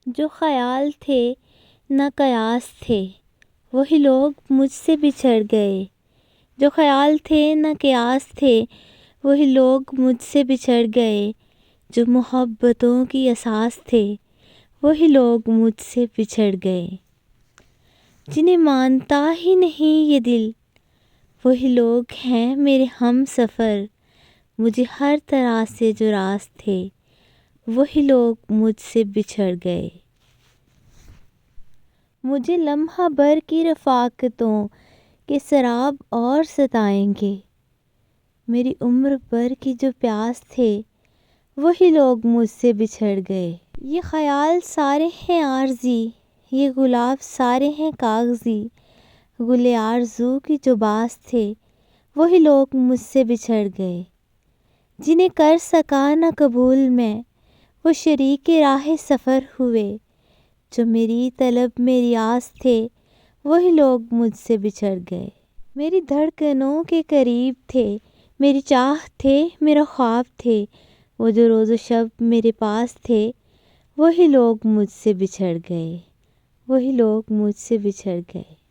جو خیال تھے نہ قیاس تھے، وہی لوگ مجھ سے بچھڑ گئے۔ جو خیال تھے نہ قیاس تھے، وہی لوگ مجھ سے بچھڑ گئے۔ جو محبتوں کی اساس تھے، وہی لوگ مجھ سے بچھڑ گئے۔ جنہیں مانتا ہی نہیں یہ دل، وہی لوگ ہیں میرے ہم سفر۔ مجھے ہر طرح سے جو راز تھے، وہی لوگ مجھ سے بچھڑ گئے۔ مجھے لمحہ بھر کی رفاقتوں کے سراب اور ستائیں گے۔ میری عمر بھر کی جو پیاس تھے، وہی لوگ مجھ سے بچھڑ گئے۔ یہ خیال سارے ہیں عارضی، یہ گلاب سارے ہیں کاغذی۔ گل آرزو کی جو باز تھے، وہی لوگ مجھ سے بچھڑ گئے۔ جنہیں کر سکا نہ قبول میں، وہ شریک راہ سفر ہوئے۔ جو میری طلب میری آس تھے، وہی لوگ مجھ سے بچھڑ گئے۔ میری دھڑکنوں کے قریب تھے، میری چاہ تھے، میرا خواب تھے۔ وہ جو روز و شب میرے پاس تھے، وہی لوگ مجھ سے بچھڑ گئے۔ وہی لوگ مجھ سے بچھڑ گئے۔